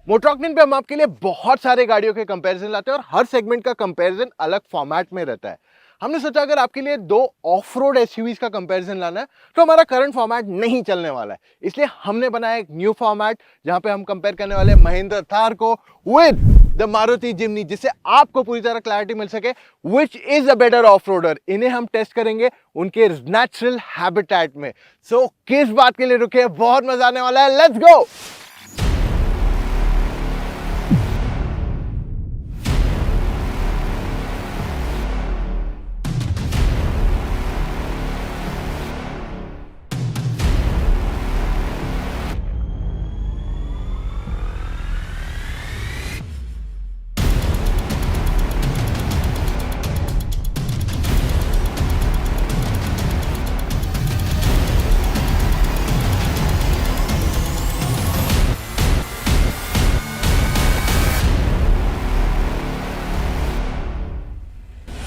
मोटरऑक्टेन पे हम आपके लिए बहुत सारे गाड़ियों के कंपैरिजन लाते हैं और हर सेगमेंट का कंपैरिजन अलग फॉर्मेट में रहता है। हमने सोचा अगर आपके लिए दो ऑफ रोड एसयूवीज का कंपैरिजन लाना है तो हमारा करंट फॉर्मेट नहीं चलने वाला है, इसलिए हमने बनाया एक न्यू फॉर्मेट जहां पे हम कंपेयर करने वाले महिंद्रा थार को विद द मारुति जिम्नी, जिससे आपको पूरी तरह क्लैरिटी मिल सके which is a better off roader. इन्हें हम टेस्ट करेंगे उनके नेचुरल हैबिटेट में। सो किस बात के लिए रुके, बहुत मजा आने वाला है, लेट्स गो।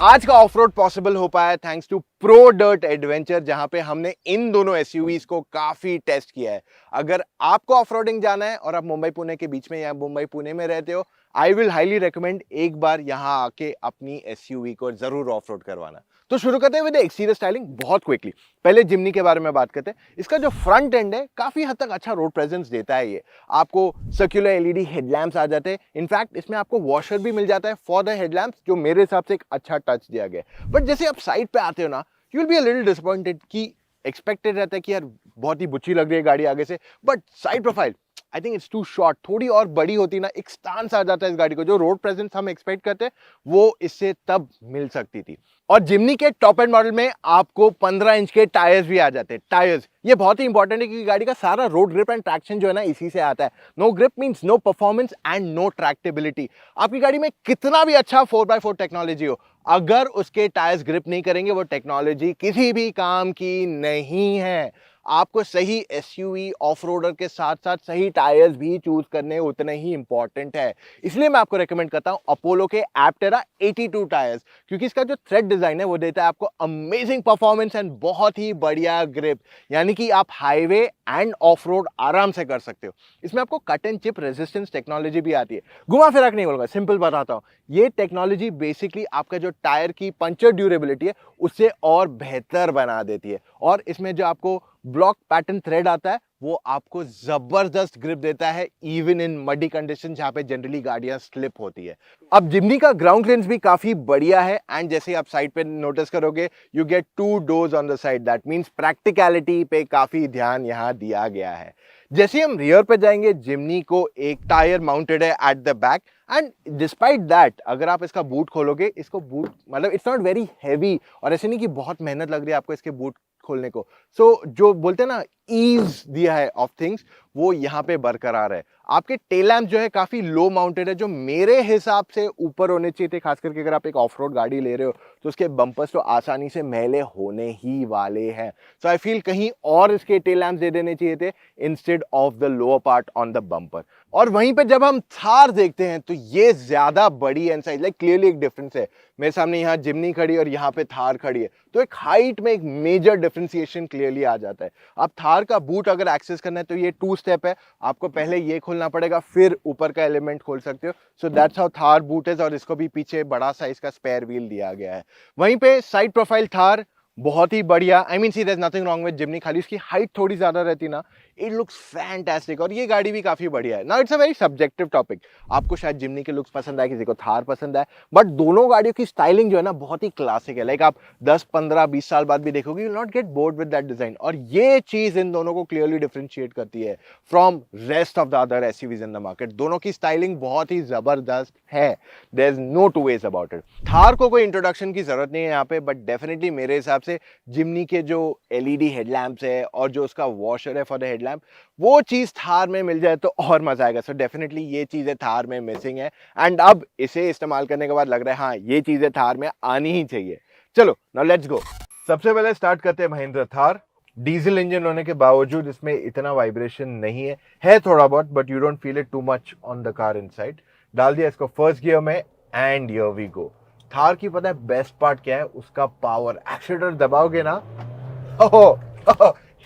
आज का ऑफ रोड पॉसिबल हो पाया thanks to Pro Dirt Adventure, जहां पे हमने इन दोनों एसयूवीज को काफी टेस्ट किया है। अगर आपको ऑफ रोडिंग जाना है और आप मुंबई पुणे के बीच में या मुंबई पुणे में रहते हो, आई विल हाईली रिकमेंड एक बार यहां आके अपनी एसयूवी को जरूर ऑफ रोड करवाना। तो शुरू करते हैं विद एक्सटीरियर स्टाइलिंग बहुत क्विकली। पहले जिम्नी के बारे में बात करते हैं। इसका जो फ्रंट एंड है काफी हद तक अच्छा रोड प्रेजेंस देता है। ये आपको सर्कुलर एलईडी हेडलैम्प्स आ जाते हैं। इनफैक्ट इसमें आपको वॉशर भी मिल जाता है फॉर द हेडलैम्प्स, जो मेरे हिसाब से एक अच्छा टच दिया गया है। बट जैसे आप साइड पे आते हो ना, you will be a little disappointed कि एक्सपेक्टेड रहता है कि यार बहुत ही बुच्ची लग रही है गाड़ी आगे से, but side profile I think it's too short. थोड़ी और बड़ी होती ना, एक स्टांस आ जाता है इस गाड़ी को। जो रोड प्रेजेंस हम एक्सपेक्ट करते हैं वो इससे तब मिल सकती थी। और जिम्नी के टॉप एंड मॉडल में आपको 15 इंच के टायर्स भी आ जाते हैं। टायर्स ये बहुत ही इंपॉर्टेंट है क्योंकि गाड़ी का सारा रोड ग्रिप एंड ट्रैक्शन जो है ना इसी से आता है। No grip means no performance and no tractability. आपकी गाड़ी में कितना भी अच्छा 4x4 टेक्नोलॉजी हो, अगर उसके टायर्स ग्रिप नहीं करेंगे वो टेक्नोलॉजी किसी भी काम की नहीं है। आपको सही एसयूवी ऑफ रोडर के साथ साथ सही टायर्स भी चूज करने उतने ही इंपॉर्टेंट है। इसलिए मैं आपको रेकमेंड करता हूं अपोलो के एप्टेरा 82 टायर्स, क्योंकि इसका जो थ्रेड डिजाइन है वो देता है आपको अमेजिंग परफॉर्मेंस एंड बहुत ही बढ़िया ग्रिप, यानी कि आप हाईवे एंड ऑफ रोड आराम से कर सकते हो। इसमें आपको cut and chip resistance technology भी आती है। घुमा फिरा के नहीं बोलूंगा, सिंपल बताता हूं। ये टेक्नोलॉजी बेसिकली आपका जो टायर की पंचर ड्यूरेबिलिटी है उससे और बेहतर बना देती है। और इसमें जो आपको ब्लॉक पैटर्न थ्रेड आता है वो आपको जबरदस्त ग्रिप देता है इवन इन मडी कंडीशन जहां पे जनरली गाड़ियां स्लिप होती है। अब जिम्नी का ग्राउंड क्लियरेंस भी काफी बढ़िया है एंड जैसे आप साइड पे नोटिस करोगे you get 2 doors on the side. That means practicality पे काफी ध्यान यहां दिया गया है। जैसे हम रियर पे जाएंगे, जिम्नी को एक टायर माउंटेड है at the back and despite that अगर आप इसका बूट खोलोगे, इसको बूट मतलब इट्स नॉट वेरी हैवी, और ऐसे नहीं कि बहुत मेहनत लग रही है आपको इसके बूट खोलने को। सो जो बोलते हैं ना ईज दिया है ऑफ थिंग्स, वो यहाँ पे बरकरार है। आपके टेल लैंप जो है काफी लो माउंटेड है, जो मेरे हिसाब से ऊपर होने चाहिए थे। खास करके अगर आप एक ऑफ रोड गाड़ी ले रहे हो तो उसके बम्पर्स तो आसानी से मैले होने ही वाले हैं। सो आई फील कहीं और इसके टेल लैंप्स दे देने चाहिए थे instead of the lower part on the bumper. और वहीं पे जब हम थार देखते हैं तो ये ज्यादा बड़ी एंड साइज, लाइक क्लियरली एक डिफरेंस है। मेरे सामने यहाँ जिम्नी खड़ी और यहाँ पे थार खड़ी है, तो एक हाइट में एक मेजर डिफरेंशिएशन क्लियरली आ जाता है। अब थार का बूट अगर एक्सेस करना है तो ये 2 स्टेप है। आपको पहले ये खोलना पड़ेगा, फिर ऊपर का एलिमेंट खोल सकते हो। So that's how Thar boot है। और इसको भी पीछे बड़ा साइज का स्पेयर व्हील दिया गया है। वहीं पे साइड प्रोफाइल थार बहुत ही बढ़िया। I mean see there is nothing wrong with Jimny, खाली उसकी हाइट थोड़ी ज्यादा रहती ना, इट लुक्स फैंटास्टिक। और ये गाड़ी भी काफी बढ़िया है। Now it's a very subjective topic. आपको शायद जिम्नी के लुक्स पसंद आए, किसी को थार पसंद आए, बट दोनों गाड़ियों की स्टाइलिंग जो है ना बहुत ही क्लासिक है। लाइक आप 10 15 20 साल बाद भी देखोगे, you will not get bored with that design. और ये चीज इन दोनों को क्लियरली डिफरेंशिएट करती है from rest of the other SUVs in the market. दोनों की स्टाइलिंग बहुत ही जबरदस्त है। There is no two ways about it. Thar को कोई इंट्रोडक्शन की जरूरत नहीं है यहाँ पे, बट डेफिनेटली मेरे हिसाब से जिम्नी के जो एलईडी हेडलैम्प्स है और जो उसका वॉशर है फॉर द हेडलैम्प, वो चीज थार में मिल जाए तो और मजा आएगा। सो डेफिनेटली ये चीजें थार में मिसिंग है एंड अब इसे इस्तेमाल करने के बाद लग रहा है हाँ ये चीजें थार में आनी ही चाहिए। चलो नाउ लेट्स गो। सबसे पहले स्टार्ट करते हैं महिंद्रा थार। डीजल इंजन होने के बावजूद इसमें इतना वाइब्रेशन नहीं है थोड़ा बहुत, but you don't feel it too much on the car inside. डाल दिया इसको फर्स्ट गियर में and here we go. Thar की पता है बेस्ट पार्ट क्या है? उसका पावर। एक्सीलरेटर दबाओगे ना,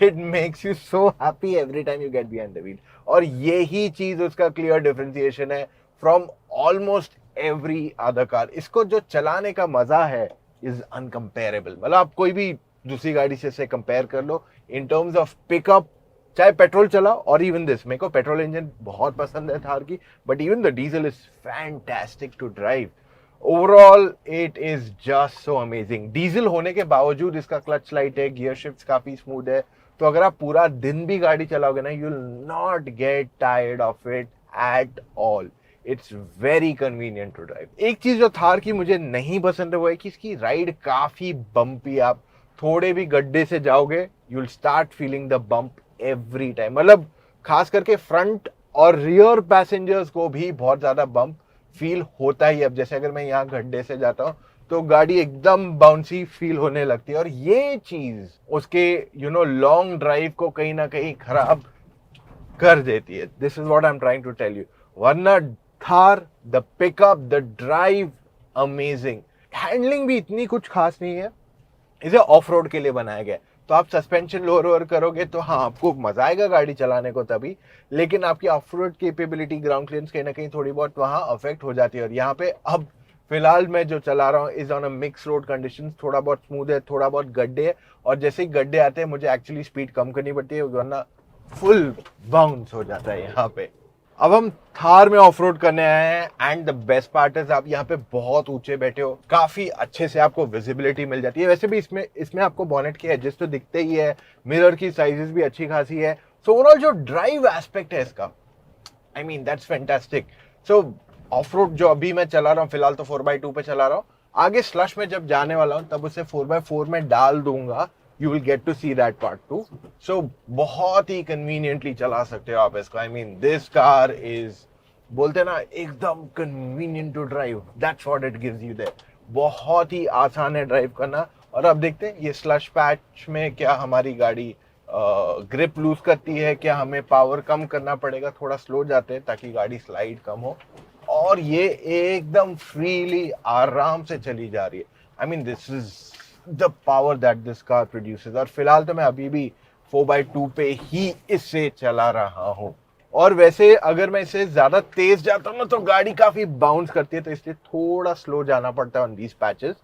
it makes you so happy every time you get behind the wheel. और यही चीज उसका क्लियर डिफरेंशिएशन है from almost every other car. इसको जो चलाने का मजा है इज अनकंपेरेबल। मतलब आप कोई भी दूसरी गाड़ी से इसे कंपेयर कर लो इन टर्म्स ऑफ पिकअप, चाहे पेट्रोल चला और इवन दिस, मेरे को पेट्रोल इंजन बहुत पसंद है थार की, but even the diesel is fantastic to drive. Overall it is just so amazing. Diesel होने के बावजूद इसका क्लच लाइट है, गियर शिफ्ट काफी स्मूथ है, तो अगर आप पूरा दिन भी गाड़ी चलाओगे ना, you will not get tired of it at all. It's very convenient to drive. एक चीज जो थार की मुझे नहीं पसंद है वो है कि इसकी राइड काफी बम्पी। आप थोड़े भी गड्ढे से जाओगे you will start feeling the bump every time. मतलब खास करके फ्रंट और रियर पैसेंजर्स को भी बहुत ज्यादा बम्प फील होता ही। अब जैसे अगर मैं यहाँ गड्ढे से जाता हूँ तो गाड़ी एकदम बाउंसी फील होने लगती है, और ये चीज उसके लॉन्ग ड्राइव को कहीं ना कहीं खराब कर देती है। This is what I am trying to tell you. वरना Thar, the pickup, the drive amazing. Handling भी इतनी कुछ खास नहीं है, इसे ऑफ रोड के लिए बनाया गया है। तो आप सस्पेंशन लोअर ओवर करोगे तो हाँ आपको मजा आएगा गाड़ी चलाने को तभी, लेकिन आपकी of road capability, ground clearance कहीं ना कहीं थोड़ी बहुत वहां अफेक्ट हो जाती है। और यहाँ पे अब फिलहाल मैं जो चला रहा हूँ is on a mix road condition. थोड़ा बहुत स्मूथ है, थोड़ा बहुत गड्ढे है, और जैसे ही गड्ढे आते हैं मुझे एक्चुअली स्पीड कम करनी पड़ती है, वरना फुल बाउंस हो जाता है यहाँ पे। अब हम थार में ऑफ रोड करने आए हैं and the best part is आप यहाँ पे बहुत ऊंचे बैठे हो, काफी अच्छे से आपको विजिबिलिटी मिल जाती है। वैसे भी इसमें आपको बॉनेट के एडजस्ट तो दिखते ही है, मिरर की साइजेस भी अच्छी खासी है। सो ओवरऑल जो ड्राइव एस्पेक्ट है इसका, I mean that's fantastic. So of road जो अभी मैं चला रहा हूँ फिलहाल तो 4x2 पे चला रहा हूँ, आगे स्लश में जब जाने वाला हूँ तब उसे 4x4 में डाल दूंगा। You will get to see that part too. So बहुत ही कन्वीनियंटली चला सकते हो आप इसको। I mean this car is, बोलते हैं ना, एकदम convenient to drive, that's what it gives you there. बहुत ही आसान है ड्राइव करना। और अब देखते हैं ये स्लश पैच में क्या हमारी गाड़ी ग्रिप लूज करती है, क्या हमें पावर कम करना पड़ेगा। थोड़ा स्लो जाते हैं ताकि गाड़ी स्लाइड कम हो, और ये एकदम फ्रीली आराम से चली जा रही है। आई mean this is the power that this car produces. और फिलहाल तो मैं अभी भी 4x2 पे ही इसे चला रहा हूँ। और वैसे अगर मैं इसे ज्यादा तेज जाता हूँ ना तो गाड़ी काफी बाउंस करती है, तो इसलिए थोड़ा स्लो जाना पड़ता है ऑन दीज पैचेस।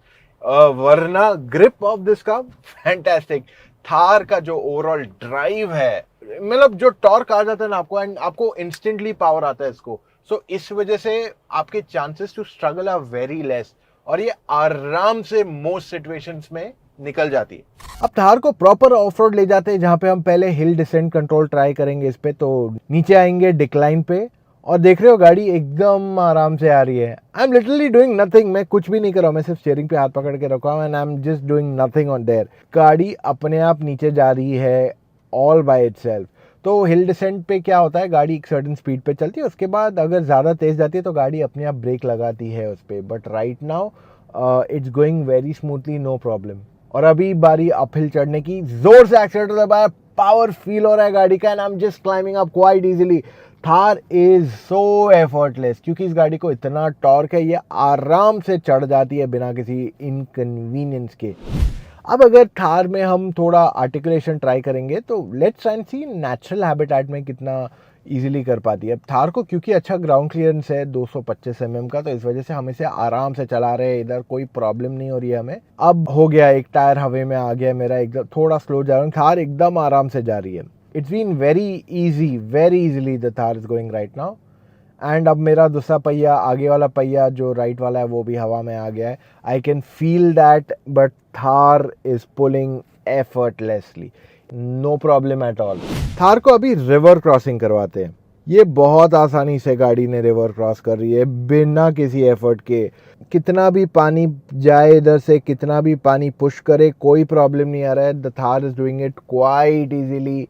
वरना grip of this car fantastic. Thar का जो ओवरऑल ड्राइव है, मतलब जो टॉर्क आ जाता है ना आपको, एंड आपको इंस्टेंटली पावर आता है इसको। सो इस वजह से आपके chances to struggle are very less, और ये आराम से मोस्ट सिचुएशंस में निकल जाती है। अब थार को प्रॉपर ऑफ रोड ले जाते हैं, जहां पे हम पहले हिल डिसेंट कंट्रोल ट्राई करेंगे इस पे। तो नीचे आएंगे डिक्लाइन पे, और देख रहे हो गाड़ी एकदम आराम से आ रही है। I am literally doing nothing, मैं कुछ भी नहीं कर रहा हूँ, मैं सिर्फ स्टीयरिंग पे हाथ पकड़ के रखा हूँ and I am just doing nothing on their. गाड़ी अपने आप नीचे जा रही है ऑल बाय इटसेल्फ। तो हिल डिसेंट पे क्या होता है, गाड़ी एक सर्टेन स्पीड पे चलती है, उसके बाद अगर ज़्यादा तेज़ जाती है तो गाड़ी अपने आप ब्रेक लगाती है उस पर। But right now it's going very smoothly, no problem. और अभी बारी अपहिल चढ़ने की, जोर से एक्सीलेटर दबाया, पावर फील हो रहा है गाड़ी का, and I am just climbing up quite easily. Thar is so effortless, क्योंकि इस गाड़ी को इतना टॉर्क है, ये आराम से चढ़ जाती है बिना किसी इनकन्वीनियंस के। अब अगर थार में हम थोड़ा आर्टिकुलेशन ट्राई करेंगे तो let's try and see natural habitat में कितना इजीली कर पाती है। थार को क्योंकि अच्छा ग्राउंड क्लियरेंस है 225 mm का, तो इस वजह से हम इसे आराम से चला रहे हैं, इधर कोई प्रॉब्लम नहीं हो रही है हमें। अब हो गया, एक टायर हवे में आ गया मेरा, एकदम थोड़ा स्लो जा रहा हूँ, थार एकदम आराम से जा रही है। It's been very easily the Thar is going right now. And अब मेरा दूसरा पहिया, आगे वाला पहिया जो राइट वाला है, वो भी हवा में आ गया है। I can feel that, but Thar is pulling effortlessly, no problem at all. Thar को अभी रिवर क्रॉसिंग करवाते हैं। ये बहुत आसानी से गाड़ी ने रिवर क्रॉस कर रही है बिना किसी एफर्ट के। कितना भी पानी जाए इधर से, कितना भी पानी पुश करे, कोई प्रॉब्लम नहीं आ रहा है। The Thar is doing it quite easily,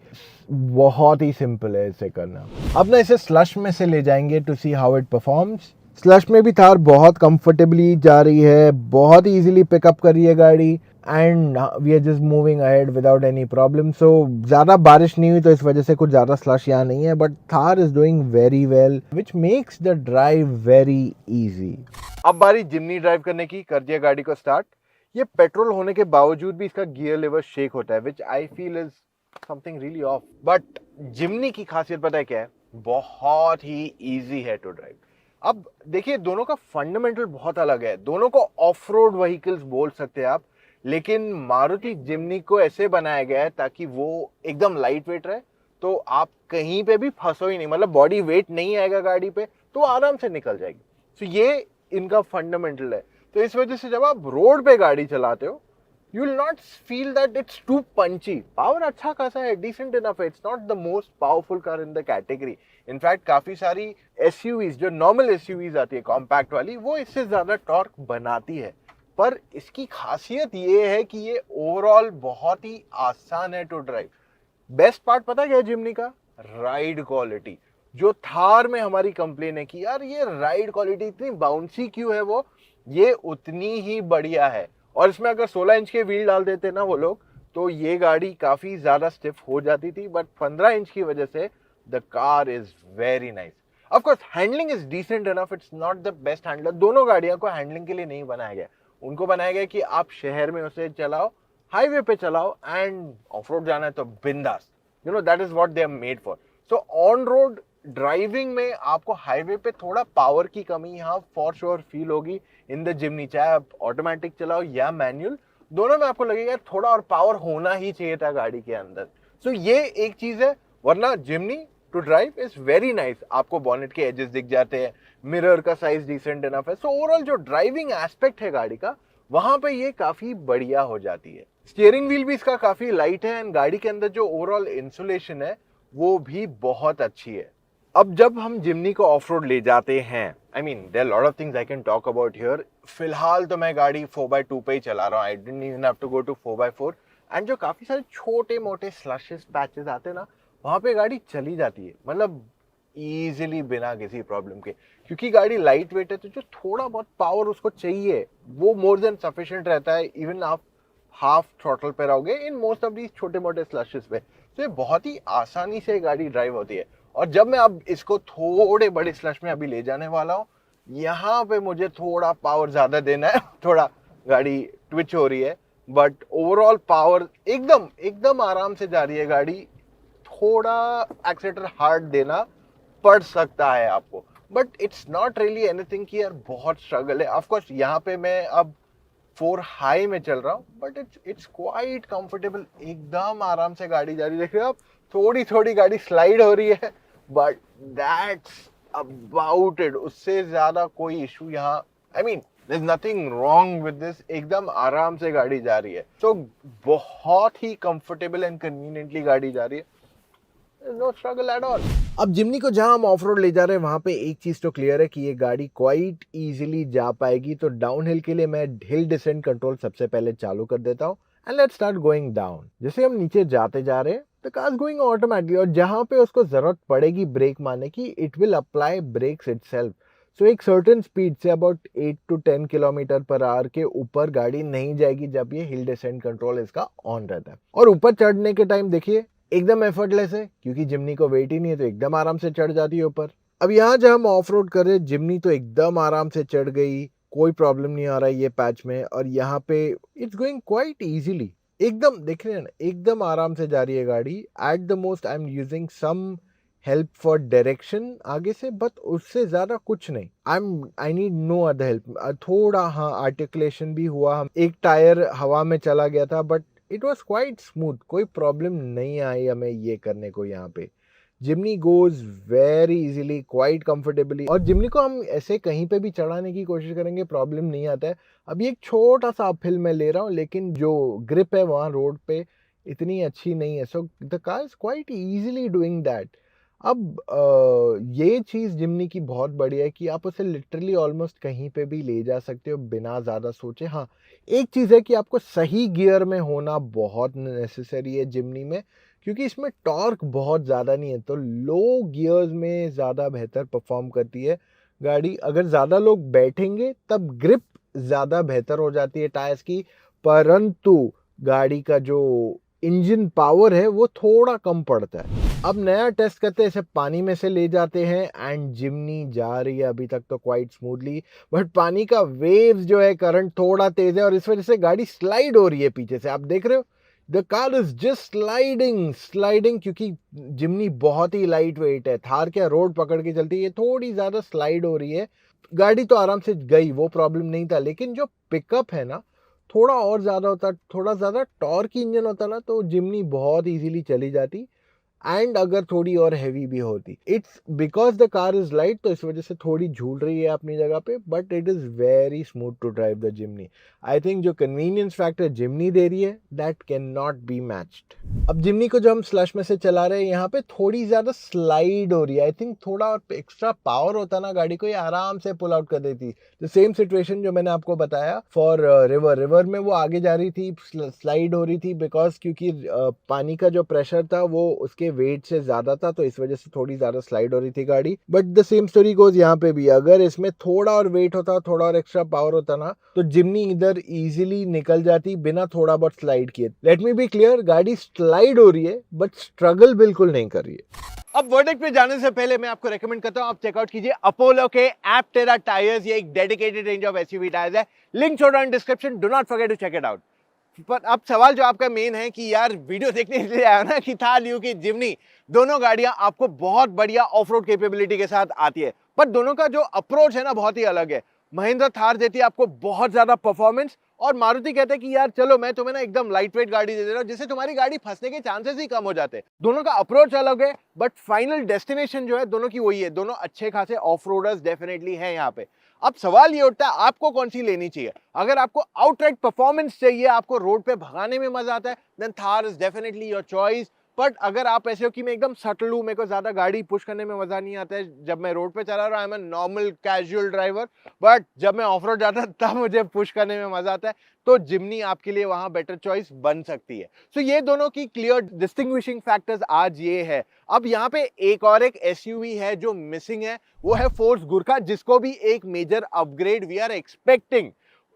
बहुत ही सिंपल है इसे करना। अब ना इसे स्लश में से ले जाएंगे to see how it performs. Slush में भी थार बहुत कंफर्टेबली जा रही है, बहुत ही इजीली पिकअप कर रही है गाड़ी, and we are just moving ahead without any problem. So ज़्यादा बारिश नहीं हुई तो इस वजह से कुछ ज़्यादा स्लश यहाँ नहीं है, but Thar is doing very well, which makes the drive very easy. अब बारी जिम्नी ड्राइव करने की, कर दिया गाड़ी को स्टार्ट। ये पेट्रोल होने के बावजूद भी इसका गियर लेवर शेक होता है, which I feel is something really off. But Jimny की खासियत पता है क्या है, बहुत ही इजी है टू ड्राइव। अब देखिए दोनों का फंडामेंटल बहुत अलग है, दोनों को ऑफ रोड व्हीकल्स बोल सकते हैं आप, लेकिन मारुति जिम्नी को ऐसे बनाया गया है ताकि वो एकदम लाइट वेट रहे, तो आप कहीं पे भी फंसो ही नहीं, मतलब बॉडी वेट नहीं आएगा गाड़ी पे, तो आराम से निकल जाएगी। तो ये इनका फंडामेंटल है। तो इस वजह से जब आप रोड पे गाड़ी चलाते हो, you will not feel that it's too punchy. Power अच्छा खासा है, decent enough है, it's not the most powerful car in the category. In fact काफी सारी SUVs जो normal SUVs आती है compact वाली, वो इससे ज्यादा टॉर्क बनाती है। पर इसकी खासियत ये है कि ये ओवरऑल बहुत ही आसान है टू ड्राइव। बेस्ट पार्ट पता क्या है जिम्नी का? Ride quality. जो थार में हमारी कंप्लेन है कि यार ये राइड क्वालिटी इतनी बाउंसी क्यों है, वो ये उतनी ही बढ़िया है। और इसमें अगर 16 इंच के व्हील डाल देते ना वो लोग, तो ये गाड़ी काफी ज्यादा स्टिफ हो जाती थी, बट 15 इंच की वजह से the car is very nice. Of course handling is decent enough, it's not the best handler. दोनों गाड़ियों को हैंडलिंग के लिए नहीं बनाया गया, उनको बनाया गया कि आप शहर में उसे चलाओ, हाईवे पे चलाओ, एंड ऑफ रोड जाना है तो बिंदास, you know that is what they are made for. So on road driving में आपको हाईवे पे थोड़ा पावर की कमी यहाँ फॉर श्योर फील होगी इन द जिम्नी, चाहे आप ऑटोमेटिक चलाओ या मैनुअल, दोनों में आपको लगेगा थोड़ा और पावर होना ही चाहिए था गाड़ी के अंदर। सो ये एक चीज है, वरना Jimny to drive is very nice. आपको बॉनेट के एजेस दिख जाते हैं, मिरर का साइज डिसेंट इनफ है, सो ओवरऑल जो ड्राइविंग एस्पेक्ट है गाड़ी का, वहां पे ये काफी बढ़िया हो जाती है। स्टीयरिंग व्हील भी इसका काफी लाइट है, एंड गाड़ी के अंदर जो ओवरऑल इंसुलेशन है वो भी बहुत अच्छी है। अब जब हम जिम्नी को ऑफ रोड ले जाते हैं, I mean there lot of things I can talk about here. फिलहाल तो मैं गाड़ी 4x2 पे ही चला रहा हूँ, I didn't even have to go to 4x4, and जो काफी सारे छोटे मोटे स्लशेस पैचेस आते हैं ना, वहां पे गाड़ी चली जाती है, मतलब इजीली बिना किसी प्रॉब्लम के, क्योंकि गाड़ी लाइट वेट है, तो जो थोड़ा बहुत पावर उसको चाहिए वो मोर देन सफिशिएंट रहता है। इवन आप हाफ थ्रॉटल पे रहोगे इन मोस्ट ऑफ दीज छोटे मोटे स्लशेस पे, तो ये बहुत ही आसानी से गाड़ी ड्राइव होती है। और जब मैं अब इसको थोड़े बड़े स्लश में अभी ले जाने वाला हूँ, यहाँ पे मुझे थोड़ा पावर ज्यादा देना है, थोड़ा गाड़ी ट्विच हो रही है, बट ओवरऑल पावर एकदम एकदम आराम से जा रही है गाड़ी। थोड़ा एक्सीलरेटर हार्ड देना पड़ सकता है आपको, but it's not really anything कि यार बहुत स्ट्रगल है। ऑफ कोर्स यहाँ पे मैं अब 4 हाई में चल रहा हूँ, बट इट्स क्वाइट कंफर्टेबल, एकदम आराम से गाड़ी जा रही है। देख रहे हो आप, थोड़ी थोड़ी गाड़ी स्लाइड हो रही है, बट दैट्स अबाउट इट। उससे ज्यादा कोई इशू यहाँ, I mean there's nothing wrong with this, एकदम आराम से गाड़ी जा रही है। तो बहुत ही कंफर्टेबल एंड कन्वीनियंटली गाड़ी जा रही है, नो स्ट्रगल एट ऑल। अब जिम्नी को जहां हम ऑफ रोड ले जा रहे हैं, वहां पे एक चीज तो क्लियर है कि ये गाड़ी क्वाइट इजीली जा पाएगी। तो डाउन हिल के लिए मैं हिल डिसेंट कंट्रोल सबसे पहले चालू कर देता हूँ, and let's start going down. जैसे हम नीचे जाते जा रहे हैं, the car is going automatically, और जहां पे उसको जरूरत पड़ेगी ब्रेक मारने की, it will apply brakes itself. So एक सर्टेन स्पीड से about 8 to 10 kilometre per hour के ऊपर गाड़ी नहीं जाएगी जब ये हिल डिसेंट कंट्रोल इसका ऑन रहता है। और ऊपर चढ़ने के टाइम देखिए एकदम एफर्टलेस है, क्योंकि जिम्नी को वेट ही नहीं है, तो एकदम आराम से चढ़ जाती है ऊपर। अब यहाँ जब हम ऑफ रोड कर रहे हैं, जिम्नी तो एकदम आराम से चढ़ गई, कोई प्रॉब्लम नहीं आ रहा है ये पैच में। और यहाँ पे इट्स गोइंग क्वाइट इजीली, एकदम देख रहे हैं ना, एकदम आराम से जा रही है गाड़ी। At the most I am using some help for direction आगे से, बट उससे ज्यादा कुछ नहीं। I need no other help. थोड़ा हाँ आर्टिकुलेशन भी हुआ, हम एक टायर हवा में चला गया था, but it was quite smooth, कोई प्रॉब्लम नहीं आई हमें ये करने को। यहाँ पे Jimny goes very easily, quite comfortably, और जिम्नी को हम ऐसे कहीं पे भी चढ़ाने की कोशिश करेंगे प्रॉब्लम नहीं आता है। अभी एक छोटा सा अपहिल में ले रहा हूँ, लेकिन जो ग्रिप है वहाँ रोड पे इतनी अच्छी नहीं है, so the car is quite easily doing that. अब ये चीज़ जिम्नी की बहुत बढ़िया है कि आप उसे लिटरली ऑलमोस्ट कहीं पे भी ले जा सकते हो बिना ज़्यादा सोचे। हाँ, एक चीज़ है कि आपको सही गियर में होना बहुत नेसेसरी है जिम्नी में, क्योंकि इसमें टॉर्क बहुत ज़्यादा नहीं है, तो लो गियर्स में ज़्यादा बेहतर परफॉर्म करती है गाड़ी। अगर ज़्यादा लोग बैठेंगे तब ग्रिप ज़्यादा बेहतर हो जाती है टायर्स की, परंतु गाड़ी का जो इंजन पावर है वो थोड़ा कम पड़ता है। अब नया टेस्ट करते हैं, इसे पानी में से ले जाते हैं, एंड जिम्नी जा रही है अभी तक तो क्वाइट स्मूथली, बट पानी का वेव्स जो है, करंट थोड़ा तेज है, और इस वजह से गाड़ी स्लाइड हो रही है पीछे से। आप देख रहे हो the car is just sliding क्योंकि जिमनी बहुत ही लाइट वेट है। थार क्या रोड पकड़ के चलती है, ये थोड़ी ज्यादा स्लाइड हो रही है। गाड़ी तो आराम से गई, वो प्रॉब्लम नहीं था, लेकिन जो पिकअप है ना थोड़ा और ज्यादा होता, थोड़ा ज्यादा टॉर्क इंजन होता ना तो जिमनी बहुत इजीली चली जाती। एंड अगर थोड़ी और हैवी भी होती, it's because the car is light, तो इस वजह से थोड़ी झूल रही है अपनी जगह पे, but it is very smooth to drive the Jimny. I think जो कन्वीनियंस फैक्टर जिमनी दे रही है that can not be matched. अब जिमनी को जो हम स्लश में से चला रहे हैं यहाँ पे थोड़ी ज्यादा स्लाइड हो रही है। आई थिंक थोड़ा और एक्स्ट्रा पावर होता ना गाड़ी को, ये आराम से पुल आउट कर देती। द सेम सिचुएशन जो मैंने आपको बताया फॉर रिवर में वो आगे जा रही थी, स्लाइड हो रही थी बिकॉज क्योंकि पानी का जो प्रेशर था वो उसके वेट से ज्यादा था, तो इस वजह से थोड़ी ज्यादा स्लाइड हो रही थी गाड़ी। But the same story goes यहाँ पे भी, अगर इसमें थोड़ा और वेट होता, थोड़ा और एक्स्ट्रा पावर होता ना तो जिमनी इधर इजीली निकल जाती बिना थोड़ा बहुत स्लाइड किए। लेट मी बी क्लियर, गाड़ी स्लाइड हो रही है बट स्ट्रगल बिल्कुल नहीं कर रही है। अब वर्डिक्ट पे जाने से पहले मैं आपको रेकमेंड करता हूं आप चेकआउट कीजिए अपोलो के एप्टेरा टायर्स। ये एक dedicated range of SUV tyres है, लिंक छोड़ रहा हूं description, do not forget to check it out. पर अब सवाल जो आपका मेन है कि यार वीडियो देखने इसलिए आया ना कि थार ल्यू की जिमनी, दोनों गाड़ियां आपको बहुत बढ़िया ऑफ रोड कैपेबिलिटी के साथ आती है, पर दोनों का जो अप्रोच है ना बहुत ही अलग है। महिंद्रा थार देती है आपको बहुत ज्यादा परफॉर्मेंस, और मारुति कहते हैं कि यार चलो मैं तुम्हें ना एकदम लाइट वेट गाड़ी दे दे रहा हूं जिससे तुम्हारी गाड़ी फंसने के चांसेस ही कम हो जाते हैं। दोनों का अप्रोच अलग है, बट फाइनल डेस्टिनेशन जो है दोनों की वही है। दोनों अच्छे खासे ऑफ रोडर्स डेफिनेटली हैं यहाँ पे। अब सवाल ये उठता है आपको कौन सी लेनी चाहिए। अगर आपको आउटराइट परफॉर्मेंस चाहिए, आपको रोड पे भगाने में मजा आता है, then Thar is definitely your choice. But अगर आप ऐसे हो कि मैं एकदम सटल हूं, मेरे को ज्यादा गाड़ी पुश करने में मजा नहीं आता है, जब मैं रोड पे चला रहा हूं I am a normal casual driver, but जब मैं ऑफ रोड जाता तब मुझे पुश करने में मजा आता है, तो जिमनी आपके लिए वहां बेटर चॉइस बन सकती है। सो ये दोनों की क्लियर डिस्टिंग्विशिंग फैक्टर्स आज ये है। अब यहाँ पे एक और एक एसयूवी है जो मिसिंग है, वो है फोर्स गुरखा, जिसको भी एक major upgrade we are expecting.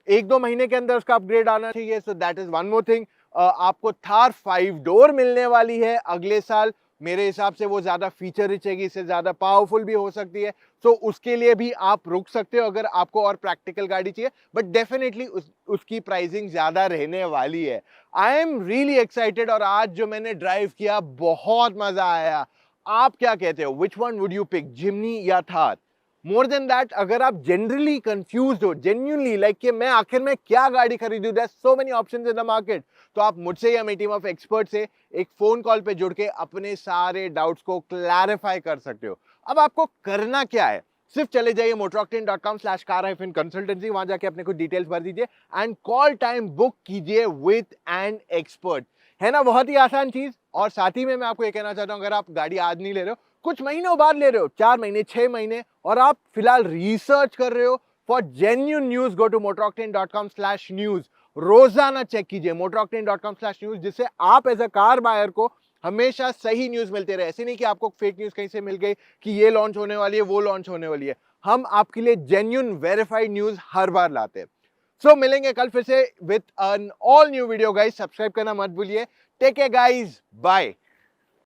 1-2 महीने के अंदर उसका अपग्रेड आना चाहिए, so that is one more thing. आपको थार 5 डोर मिलने वाली है अगले साल, मेरे हिसाब से वो ज्यादा फीचर रिच है, इससे ज्यादा पावरफुल भी हो सकती है, तो उसके लिए भी आप रुक सकते हो अगर आपको और प्रैक्टिकल गाड़ी चाहिए, बट डेफिनेटली उसकी प्राइसिंग ज्यादा रहने वाली है। आई एम रियली एक्साइटेड, और आज जो मैंने ड्राइव किया बहुत मजा आया। आप क्या कहते हो, which one would you pick, Jimny या थार? मोर देन दैट, अगर आप जनरली कंफ्यूज हो, जेन्युइनली लाइक कि मैं आखिर में क्या गाड़ी खरीदूं, there so many options in the market, तो आप मुझसे या मेरी टीम ऑफ एक्सपर्ट से एक फोन कॉल पे जुड़ के अपने सारे डाउट्स को क्लैरिफाई कर सकते हो। अब आपको करना क्या है, सिर्फ चले जाइए motoroctane.com/car-consultancy, वहां जाके अपने कुछ डिटेल्स भर दीजिए एंड कॉल टाइम बुक कीजिए विद एन एक्सपर्ट। है ना बहुत ही आसान चीज। और साथ ही में मैं आपको ये कहना चाहता हूं, अगर आप गाड़ी आज नहीं ले रहे हो, कुछ महीनों बाद ले रहे हो, 4 महीने 6 महीने, और आप फिलहाल रिसर्च कर रहे हो for genuine news, go to motoroctane.com/news। रोजाना चेक कीजिए motoroctane.com/news, जिससे आप एज अ कार बायर को हमेशा सही न्यूज मिलते रहे। ऐसे नहीं कि आपको फेक न्यूज कहीं से मिल गई कि ये लॉन्च होने वाली है, वो लॉन्च होने वाली है। हम आपके लिए जेन्युइन वेरीफाइड न्यूज हर बार लाते हैं। सो मिलेंगे कल फिर से with an all new video guys. Subscribe करना मत भूलिए। Take care guys, bye.